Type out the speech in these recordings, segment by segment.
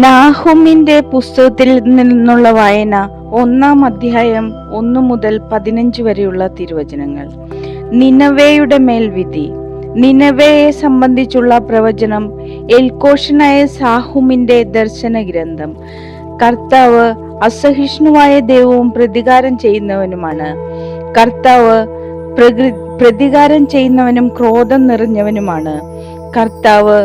നാഹൂമിന്റെ പുസ്തകത്തിൽ നിന്നുള്ള വായന 1-ാം അധ്യായം 1 മുതൽ 15 വരെയുള്ള തിരുവചനങ്ങൾ. നിനവേയുടെ മേൽ വിധി. നിനവേയെ സംബന്ധിച്ചുള്ള പ്രവചനം. എൽക്കോഷനായ സാഹൂമിന്റെ ദർശന ഗ്രന്ഥം. കർത്താവ് അസഹിഷ്ണുവായ ദൈവവും പ്രതികാരം ചെയ്യുന്നവനുമാണ്. കർത്താവ് പ്രതികാരം ചെയ്യുന്നവനും ക്രോധം നിറഞ്ഞവനുമാണ്. കർത്താവ്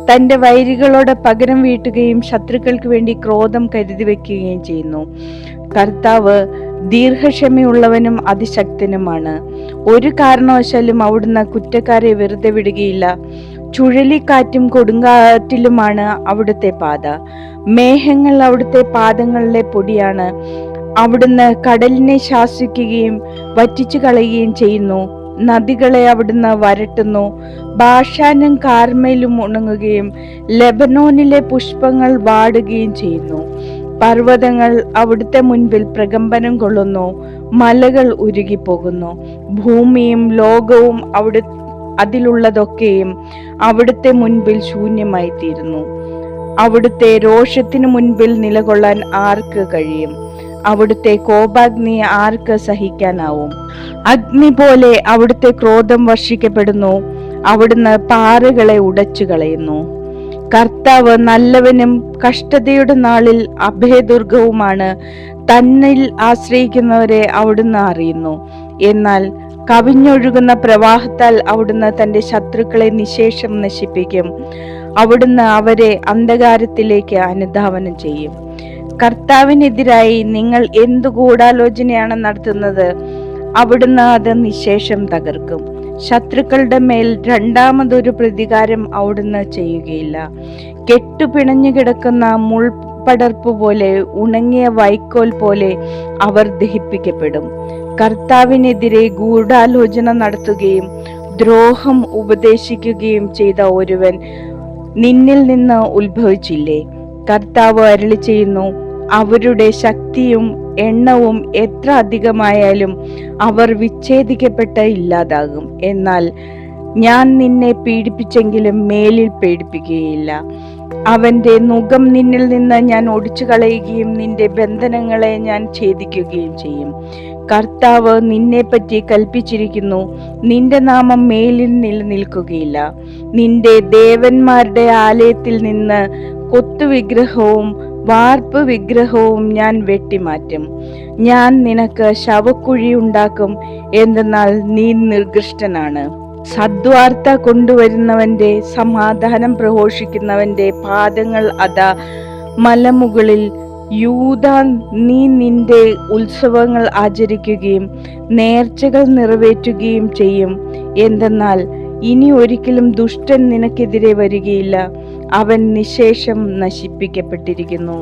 തന്റെ വൈരികളോട് പകരം വീട്ടുകയും ശത്രുക്കൾക്ക് വേണ്ടി ക്രോധം കരുതി വെക്കുകയും ചെയ്യുന്നു. കർത്താവ് ദീർഘക്ഷമയുള്ളവനും അതിശക്തനുമാണ്. ഒരു കാരണവശാലും അവിടുന്ന് കുറ്റക്കാരെ വെറുതെ വിടുകയില്ല. ചുഴലിക്കാറ്റും കൊടുങ്കാറ്റിലുമാണ് അവിടുത്തെ പാത. മേഘങ്ങൾ അവിടുത്തെ പാദങ്ങളിലെ പൊടിയാണ്. അവിടുന്ന് കടലിനെ ശാസിക്കുകയും വറ്റിച്ചു കളയുകയും ചെയ്യുന്നു. നദികളെ അവിടുന്ന് വരട്ടുന്നു. ബാഷാനും കാർമേലും ഉണങ്ങുകയും ലെബനോനിലെ പുഷ്പങ്ങൾ വാടുകയും ചെയ്യുന്നു. പർവ്വതങ്ങൾ അവിടുത്തെ മുൻപിൽ പ്രകമ്പനം കൊള്ളുന്നു. മലകൾ ഉരുകിപ്പോകുന്നു. ഭൂമിയും ലോകവും അതിലുള്ളതൊക്കെയും അവിടുത്തെ മുൻപിൽ ശൂന്യമായി തീരുന്നു. അവിടുത്തെ രോഷത്തിനു മുൻപിൽ നിലകൊള്ളാൻ ആർക്ക് കഴിയും? അവിടുത്തെ കോപാഗ്നി ആർക്ക് സഹിക്കാനാവും? അഗ്നി പോലെ അവിടുത്തെ ക്രോധം വർഷിക്കപ്പെടുന്നു. അവിടുന്ന് പാറകളെ ഉടച്ചു കളയുന്നു. കർത്താവ് നല്ലവനും കഷ്ടതയുടെ നാളിൽ അഭയദുർഗവുമാണ്. തന്നിൽ ആശ്രയിക്കുന്നവരെ അവിടുന്ന് അറിയുന്നു. എന്നാൽ കവിഞ്ഞൊഴുകുന്ന പ്രവാഹത്താൽ അവിടുന്ന് തന്റെ ശത്രുക്കളെ നിശേഷം നശിപ്പിക്കും. അവിടുന്ന് അവരെ അന്ധകാരത്തിലേക്ക് അനുധാവനം ചെയ്യും. കർത്താവിനെതിരായി നിങ്ങൾ എന്തു ഗൂഢാലോചനയാണ് നടത്തുന്നത്? അവിടുന്ന് അത് നിശേഷം തകർക്കും. ശത്രുക്കളുടെ മേൽ രണ്ടാമതൊരു പ്രതികാരം അവിടുന്ന് ചെയ്യുകയില്ല. കെട്ടുപിണഞ്ഞു കിടക്കുന്ന മുൾപടർപ്പ് പോലെ, ഉണങ്ങിയ വൈക്കോൽ പോലെ അവർ ദഹിപ്പിക്കപ്പെടും. കർത്താവിനെതിരെ ഗൂഢാലോചന നടത്തുകയും ദ്രോഹം ഉപദേശിക്കുകയും ചെയ്ത ഒരുവൻ നിന്നിൽ നിന്ന് ഉത്ഭവിച്ചില്ലേ? കർത്താവ് അരുളി ചെയ്യുന്നു, അവരുടെ ശക്തിയും എണ്ണവും എത്ര അധികമായാലും അവർ വിച്ഛേദിക്കപ്പെട്ട് ഇല്ലാതാകും. എന്നാൽ ഞാൻ നിന്നെ പീഡിപ്പിച്ചെങ്കിലും മേലിൽ പീഡിപ്പിക്കുകയില്ല. അവന്റെ നുകം നിന്നിൽ നിന്ന് ഞാൻ ഒടിച്ചു കളയുകയും നിന്റെ ബന്ധനങ്ങളെ ഞാൻ ഛേദിക്കുകയും ചെയ്യും. കർത്താവ് നിന്നെപ്പറ്റി കൽപ്പിച്ചിരിക്കുന്നു, നിന്റെ നാമം മേലിൽ നിലനിൽക്കുകയില്ല. നിന്റെ ദേവന്മാരുടെ ആലയത്തിൽ നിന്ന് കൊത്തുവിഗ്രഹവും വാർപ്പ് വിഗ്രഹവും ഞാൻ വെട്ടിമാറ്റും. ഞാൻ നിനക്ക് ശവക്കുഴി ഉണ്ടാക്കും, എന്തെന്നാൽ നീ നിർഗൃഷ്ടനാണ്. സദ്വാർത്ത കൊണ്ടുവരുന്നവന്റെ, സമാധാനം പ്രഘോഷിക്കുന്നവന്റെ പാദങ്ങൾ അതാ മലമുകളിൽ. യൂദാ, നീ നിന്റെ ഉത്സവങ്ങൾ ആചരിക്കുകയും നേർച്ചകൾ നിറവേറ്റുകയും ചെയ്യും. എന്തെന്നാൽ ഇനി ഒരിക്കലും ദുഷ്ടൻ നിനക്കെതിരെ വരികയില്ല. അവൻ നിശേഷം നശിപ്പിക്കപ്പെട്ടിരിക്കുന്നു.